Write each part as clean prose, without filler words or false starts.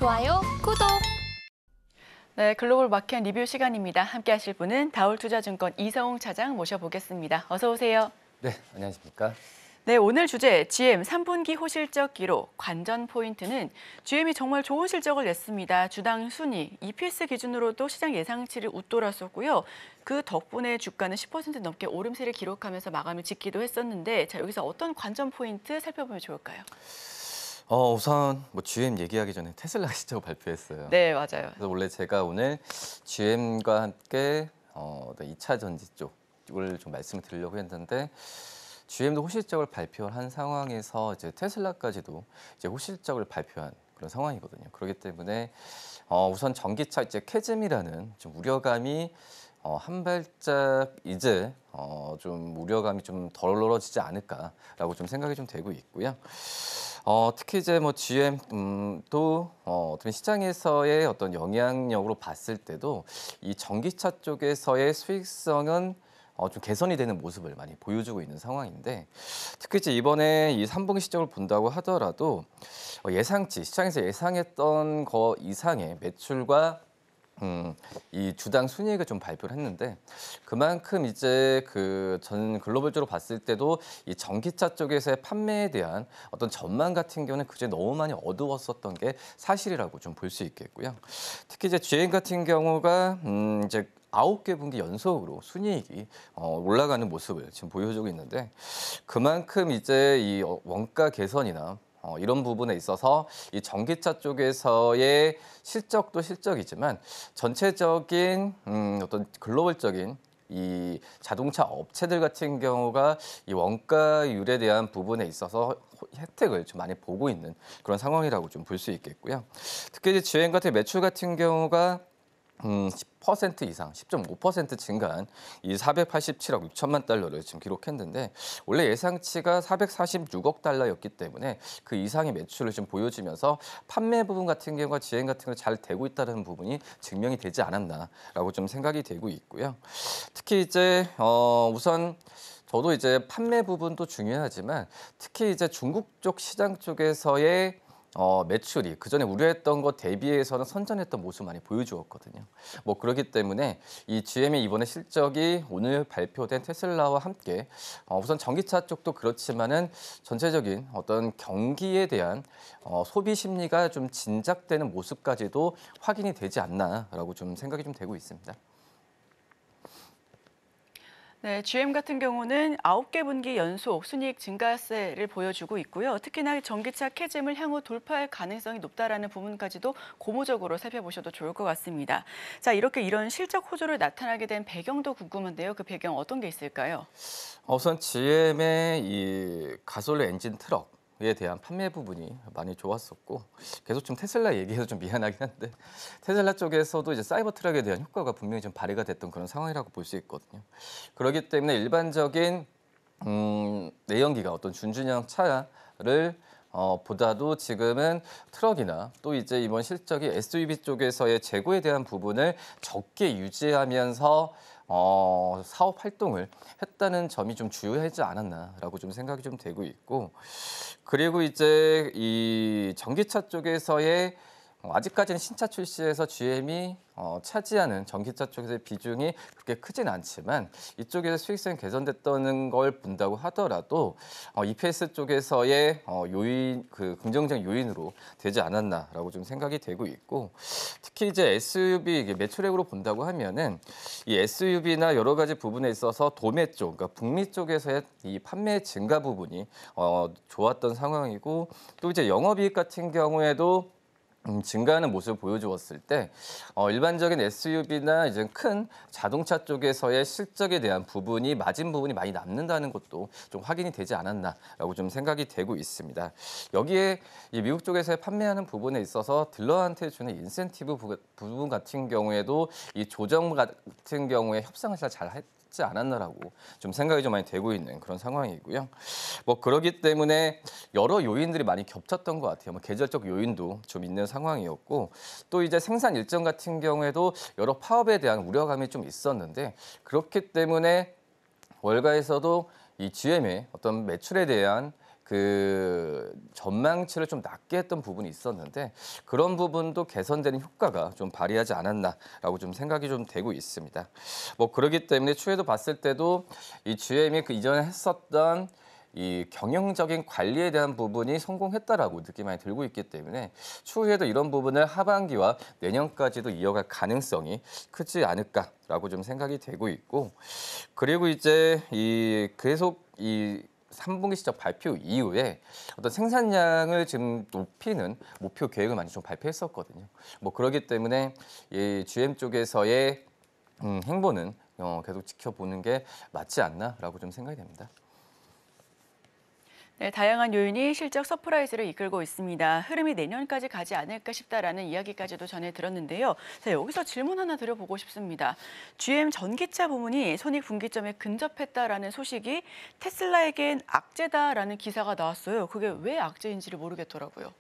좋아요, 구독! 네, 글로벌 마켓 리뷰 시간입니다. 함께 하실 분은 다올투자증권 이성웅 차장 모셔보겠습니다. 어서 오세요. 네, 안녕하십니까. 네, 오늘 주제 GM 3분기 호실적 기록, 관전 포인트는 GM이 정말 좋은 실적을 냈습니다. 주당 순이익, EPS 기준으로도 시장 예상치를 웃돌았었고요. 그 덕분에 주가는 10% 넘게 오름세를 기록하면서 마감을 짓기도 했었는데, 자, 여기서 어떤 관전 포인트 살펴보면 좋을까요? 우선 GM 얘기하기 전에 테슬라 실적 발표했어요. 네, 맞아요. 그래서 원래 제가 오늘 GM과 함께 2차 전지 쪽을 좀 말씀을 드리려고 했는데 GM도 호실적을 발표한 상황에서 이제 테슬라까지도 이제 호실적을 발표한 그런 상황이거든요. 그렇기 때문에 우선 전기차 이제 캐즘이라는 좀 우려감이 한 발짝 이제 좀 우려감이 좀 덜어지지 않을까라고 좀 생각이 좀 되고 있고요. 특히 이제 GM도 어떤 시장에서의 어떤 영향력으로 봤을 때도 이 전기차 쪽에서의 수익성은 좀 개선이 되는 모습을 많이 보여주고 있는 상황인데 특히 이제 이번에 이 3분기 실적을 본다고 하더라도 예상치, 시장에서 예상했던 거 이상의 매출과 이 주당 순이익을 좀 발표를 했는데 그만큼 이제 그 전 글로벌적으로 봤을 때도 이 전기차 쪽에서의 판매에 대한 어떤 전망 같은 경우는 그제 너무 많이 어두웠었던 게 사실이라고 좀 볼 수 있겠고요. 특히 이제 GM 같은 경우가 이제 9개 분기 연속으로 순이익이 올라가는 모습을 지금 보여주고 있는데 그만큼 이제 이 원가 개선이나 이런 부분에 있어서 이 전기차 쪽에서의 실적도 실적이지만 전체적인 어떤 글로벌적인 이 자동차 업체들 같은 경우가 이 원가율에 대한 부분에 있어서 혜택을 좀 많이 보고 있는 그런 상황이라고 좀 볼 수 있겠고요. 특히 이제 GM 같은 매출 같은 경우가 10% 이상, 10.5% 증가한 이 487억 6천만 달러를 지금 기록했는데 원래 예상치가 446억 달러였기 때문에 그 이상의 매출을 좀 보여주면서 판매 부분 같은 경우가 GM 같은 거 잘 되고 있다는 부분이 증명이 되지 않았나라고 좀 생각이 되고 있고요. 특히 이제 우선 저도 이제 판매 부분도 중요하지만 특히 이제 중국 쪽 시장 쪽에서의 매출이 그전에 우려했던 것 대비해서는 선전했던 모습 많이 보여주었거든요. 그렇기 때문에 이 GM의 이번에 실적이 오늘 발표된 테슬라와 함께 우선 전기차 쪽도 그렇지만은 전체적인 어떤 경기에 대한 소비 심리가 좀 진작되는 모습까지도 확인이 되지 않나라고 좀 생각이 좀 되고 있습니다. 네, GM 같은 경우는 9개 분기 연속 순이익 증가세를 보여주고 있고요. 특히나 전기차 캐즘을 향후 돌파할 가능성이 높다라는 부분까지도 고무적으로 살펴보셔도 좋을 것 같습니다. 자, 이렇게 이런 실적 호조를 나타나게 된 배경도 궁금한데요. 그 배경 어떤 게 있을까요? 우선 GM의 이 가솔린 엔진 트럭에 대한 판매 부분이 많이 좋았었고 계속 좀 테슬라 얘기해서 좀 미안하긴 한데 테슬라 쪽에서도 이제 사이버 트럭에 대한 효과가 분명히 좀 발휘가 됐던 그런 상황이라고 볼 수 있거든요. 그렇기 때문에 일반적인 내연기가 어떤 준준형 차를 보다도 지금은 트럭이나 또 이제 이번 실적이 SUV 쪽에서의 재고에 대한 부분을 적게 유지하면서 사업 활동을 했다는 점이 좀 주요하지 않았나라고 좀 생각이 좀 되고 있고 그리고 이제 이 전기차 쪽에서의 아직까지는 신차 출시에서 GM이 차지하는 전기차 쪽에서의 비중이 그렇게 크진 않지만 이쪽에서 수익성이 개선됐다는 걸 본다고 하더라도 EPS 쪽에서의 요인 그 긍정적 요인으로 되지 않았나라고 좀 생각이 되고 있고 특히 이제 SUV 매출액으로 본다고 하면은 이 SUV나 여러 가지 부분에 있어서 도매 쪽, 그러니까 북미 쪽에서의 이 판매 증가 부분이 좋았던 상황이고 또 이제 영업이익 같은 경우에도 증가하는 모습을 보여주었을 때 일반적인 SUV나 이제 큰 자동차 쪽에서의 실적에 대한 부분이 마진 부분이 많이 남는다는 것도 좀 확인이 되지 않았나라고 좀 생각이 되고 있습니다. 여기에 이 미국 쪽에서 판매하는 부분에 있어서 딜러한테 주는 인센티브 부분 같은 경우에도 이 조정 같은 경우에 협상을 잘 했지 않았나라고 좀 생각이 좀 많이 되고 있는 그런 상황이고요. 그러기 때문에 여러 요인들이 많이 겹쳤던 것 같아요. 계절적 요인도 좀 있는 상황이었고 또 이제 생산 일정 같은 경우에도 여러 파업에 대한 우려감이 좀 있었는데 그렇기 때문에 월가에서도 이 GM의 어떤 매출에 대한 그 전망치를 좀 낮게 했던 부분이 있었는데 그런 부분도 개선되는 효과가 좀 발휘하지 않았나라고 좀 생각이 좀 되고 있습니다. 뭐 그렇기 때문에 추후에도 봤을 때도 이 GM이 그 이전에 했었던 이 경영적인 관리에 대한 부분이 성공했다라고 느낌이 많이 들고 있기 때문에 추후에도 이런 부분을 하반기와 내년까지도 이어갈 가능성이 크지 않을까라고 좀 생각이 되고 있고 그리고 이제 이 계속 이 3분기 실적 발표 이후에 어떤 생산량을 지금 높이는 목표 계획을 많이 좀 발표했었거든요. 뭐 그렇기 때문에 이 GM 쪽에서의 행보는 계속 지켜보는 게 맞지 않나라고 좀 생각이 됩니다. 네, 다양한 요인이 실적 서프라이즈를 이끌고 있습니다. 흐름이 내년까지 가지 않을까 싶다라는 이야기까지도 전해 들었는데요. 자, 여기서 질문 하나 드려보고 싶습니다. GM 전기차 부문이 손익분기점에 근접했다라는 소식이 테슬라에겐 악재다라는 기사가 나왔어요. 그게 왜 악재인지를 모르겠더라고요.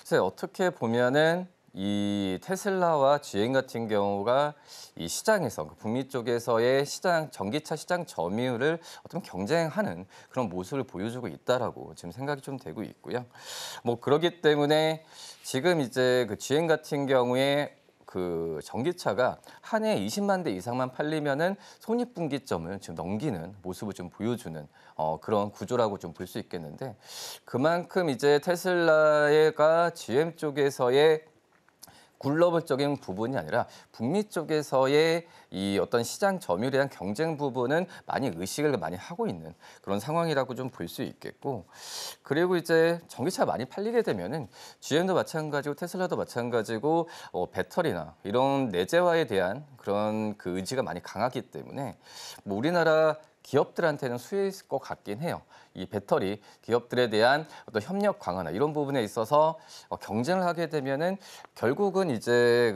그래서 어떻게 보면은 이 테슬라와 GM 같은 경우가 이 시장에서 그 북미 쪽에서의 시장 전기차 시장 점유율을 어떤 경쟁하는 그런 모습을 보여주고 있다라고 지금 생각이 좀 되고 있고요. 뭐 그렇기 때문에 지금 이제 그 GM 같은 경우에 그 전기차가 한 해에 20만 대 이상만 팔리면은 손익분기점을 지금 넘기는 모습을 좀 보여주는 그런 구조라고 좀 볼 수 있겠는데 그만큼 이제 테슬라가 GM 쪽에서의 글로벌적인 부분이 아니라 북미 쪽에서의 이 어떤 시장 점유율에 대한 경쟁 부분은 많이 의식을 많이 하고 있는 그런 상황이라고 좀 볼 수 있겠고 그리고 이제 전기차 많이 팔리게 되면은 GM도 마찬가지고 테슬라도 마찬가지고 배터리나 이런 내재화에 대한 그런 그 의지가 많이 강하기 때문에 뭐 우리나라 기업들한테는 수혜일 것 같긴 해요. 이 배터리 기업들에 대한 어떤 협력 강화나 이런 부분에 있어서 경쟁을 하게 되면은 결국은 이제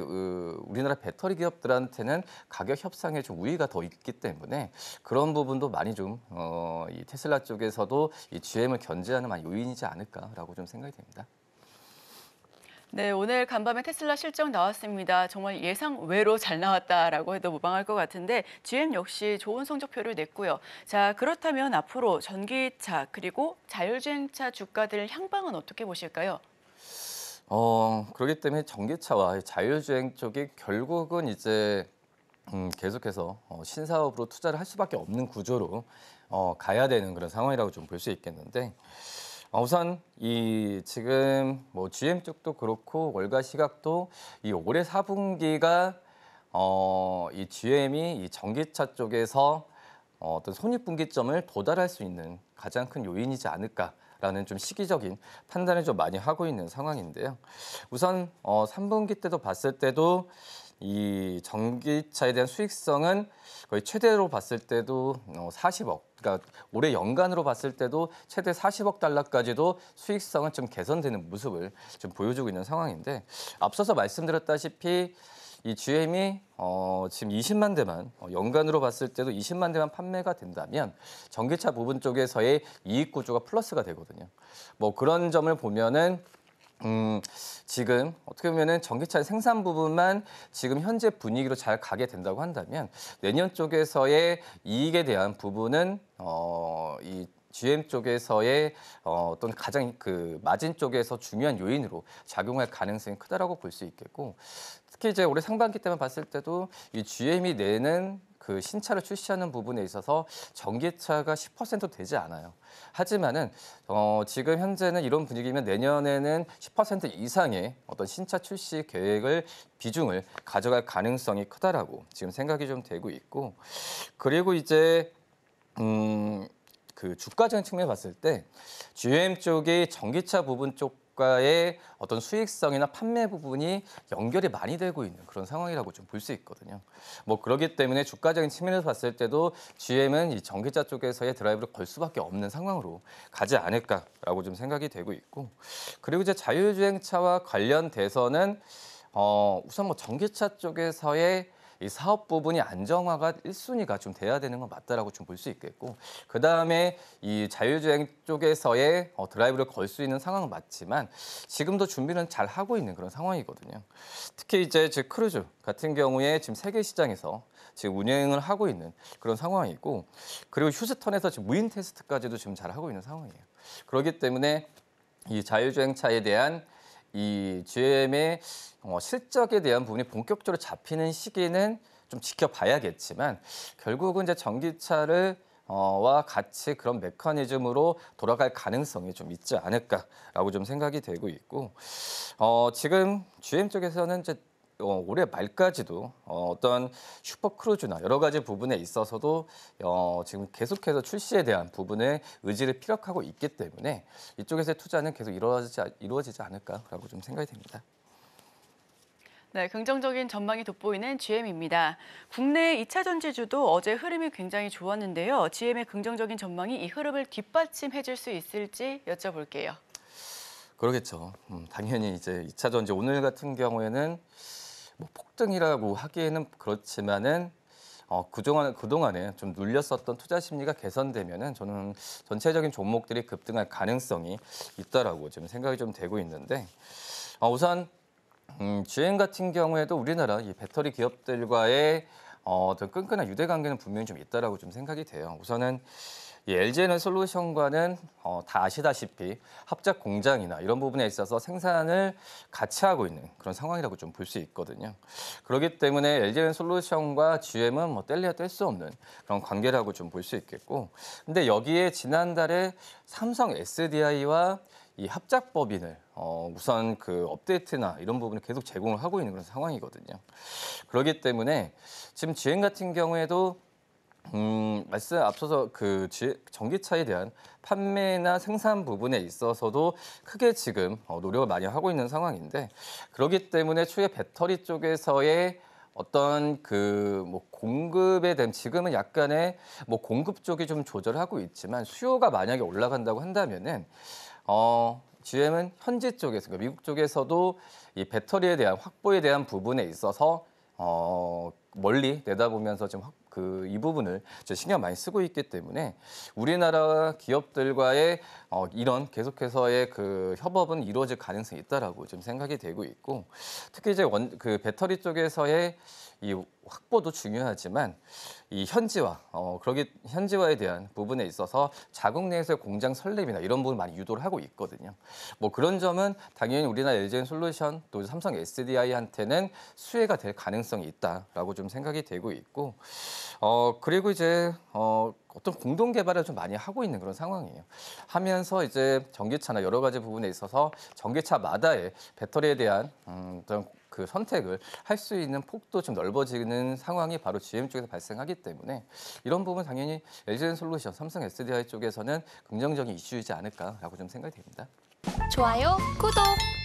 우리나라 배터리 기업들한테는 가격 협상에 좀 우위가 더 있기 때문에 그런 부분도 많이 좀 이 테슬라 쪽에서도 이 GM을 견제하는 많이 요인이지 않을까라고 좀 생각이 됩니다. 네, 오늘 간밤에 테슬라 실적 나왔습니다. 정말 예상 외로 잘 나왔다라고 해도 무방할 것 같은데 GM 역시 좋은 성적표를 냈고요. 자, 그렇다면 앞으로 전기차 그리고 자율주행차 주가들 향방은 어떻게 보실까요? 그렇기 때문에 전기차와 자율주행 쪽이 결국은 이제 계속해서 신사업으로 투자를 할 수밖에 없는 구조로 가야 되는 그런 상황이라고 좀 볼 수 있겠는데 우선 이 지금 뭐 GM 쪽도 그렇고 월가 시각도 이 올해 4분기가 이 GM이 이 전기차 쪽에서 어떤 손익분기점을 도달할 수 있는 가장 큰 요인이지 않을까라는 좀 시기적인 판단을 좀 많이 하고 있는 상황인데요. 우선 3분기 때도 봤을 때도 이 전기차에 대한 수익성은 거의 최대로 봤을 때도 40억. 그러니까 올해 연간으로 봤을 때도 최대 40억 달러까지도 수익성은 좀 개선되는 모습을 좀 보여주고 있는 상황인데 앞서서 말씀드렸다시피 이 GM이 지금 20만 대만 연간으로 봤을 때도 20만 대만 판매가 된다면 전기차 부분 쪽에서의 이익 구조가 플러스가 되거든요. 뭐 그런 점을 보면은 지금 어떻게 보면은 전기차 생산 부분만 지금 현재 분위기로 잘 가게 된다고 한다면 내년 쪽에서의 이익에 대한 부분은 이 GM 쪽에서의 어떤 가장 그 마진 쪽에서 중요한 요인으로 작용할 가능성이 크다라고 볼 수 있겠고 특히 이제 올해 상반기 때만 봤을 때도 이 GM이 내는 그 신차를 출시하는 부분에 있어서 전기차가 10% 되지 않아요. 하지만은 지금 현재는 이런 분위기면 내년에는 10% 이상의 어떤 신차 출시 계획을 비중을 가져갈 가능성이 크다라고 지금 생각이 좀 되고 있고 그리고 이제 그 주가적인 측면에 봤을 때 GM 쪽이 전기차 부분 쪽과의 어떤 수익성이나 판매 부분이 연결이 많이 되고 있는 그런 상황이라고 좀 볼 수 있거든요. 뭐 그렇기 때문에 주가적인 측면에서 봤을 때도 GM은 이 전기차 쪽에서의 드라이브를 걸 수밖에 없는 상황으로 가지 않을까라고 좀 생각이 되고 있고 그리고 이제 자율주행차와 관련돼서는 우선 뭐 전기차 쪽에서의 이 사업 부분이 안정화가 1순위가 좀 돼야 되는 건 맞다라고 좀 볼 수 있겠고 그다음에 이 자율주행 쪽에서의 드라이브를 걸 수 있는 상황은 맞지만 지금도 준비는 잘 하고 있는 그런 상황이거든요. 특히 이제 즉 크루즈 같은 경우에 지금 세계 시장에서 지금 운행을 하고 있는 그런 상황이고 그리고 휴스턴에서 지금 무인 테스트까지도 지금 잘 하고 있는 상황이에요. 그렇기 때문에 이 자율주행차에 대한 이 GM의 실적에 대한 부분이 본격적으로 잡히는 시기는 좀 지켜봐야겠지만 결국은 이제 전기차를 와 같이 그런 메커니즘으로 돌아갈 가능성이 좀 있지 않을까라고 좀 생각이 되고 있고 지금 GM 쪽에서는 이제 올해 말까지도 어떤 슈퍼크루즈나 여러 가지 부분에 있어서도 지금 계속해서 출시에 대한 부분에 의지를 피력하고 있기 때문에 이쪽에서의 투자는 계속 이루어지지 않을까라고 좀 생각이 됩니다. 네, 긍정적인 전망이 돋보이는 GM입니다. 국내 2차 전지주도 어제 흐름이 굉장히 좋았는데요. GM의 긍정적인 전망이 이 흐름을 뒷받침해 줄 수 있을지 여쭤볼게요. 그러겠죠. 당연히 이제 2차 전지 오늘 같은 경우에는 뭐 폭등이라고 하기에는 그렇지만은 그동안에 좀 눌렸었던 투자 심리가 개선되면은 저는 전체적인 종목들이 급등할 가능성이 있다라고 지금 생각이 좀 되고 있는데 우선 GM 같은 경우에도 우리나라 이 배터리 기업들과의 어떤 끈끈한 유대 관계는 분명히 좀 있다라고 좀 생각이 돼요. 우선은 이 LG에너솔루션과는 다 아시다시피 합작 공장이나 이런 부분에 있어서 생산을 같이 하고 있는 그런 상황이라고 좀 볼 수 있거든요. 그렇기 때문에 LG에너솔루션과 GM은 뭐 뗄래야 뗄 수 없는 그런 관계라고 좀 볼 수 있겠고, 근데 여기에 지난달에 삼성 SDI와 이 합작 법인을 우선 그 업데이트나 이런 부분을 계속 제공을 하고 있는 그런 상황이거든요. 그렇기 때문에 지금 GM 같은 경우에도 말씀 앞서서 그 전기차에 대한 판매나 생산 부분에 있어서도 크게 지금 노력을 많이 하고 있는 상황인데, 그렇기 때문에 추후에 배터리 쪽에서의 어떤 그 뭐 공급에 대한 지금은 약간의 뭐 공급 쪽이 좀 조절하고 있지만 수요가 만약에 올라간다고 한다면은 GM은 현지 쪽에서, 그러니까 미국 쪽에서도 이 배터리에 대한 확보에 대한 부분에 있어서 멀리 내다보면서 지금 이 부분을 신경 많이 쓰고 있기 때문에 우리나라 기업들과의 이런 계속해서의 그 협업은 이루어질 가능성이 있다라고 좀 생각이 되고 있고, 특히 이제 그 배터리 쪽에서의 이 확보도 중요하지만 이 현지화에 대한 부분에 있어서 자국 내에서의 공장 설립이나 이런 부분 많이 유도를 하고 있거든요. 뭐 그런 점은 당연히 우리나라 LG에너솔루션 또 삼성 SDI한테는 수혜가 될 가능성이 있다라고 좀 생각이 되고 있고, 그리고 이제 어떤 공동 개발을 좀 많이 하고 있는 그런 상황이에요. 하면서 이제 전기차나 여러 가지 부분에 있어서 전기차마다의 배터리에 대한 어떤 그 선택을 할 수 있는 폭도 좀 넓어지는 상황이 바로 GM 쪽에서 발생하기 때문에 이런 부분 당연히 LG에너솔루션, 삼성 SDI 쪽에서는 긍정적인 이슈이지 않을까라고 좀 생각이 됩니다. 좋아요, 구독!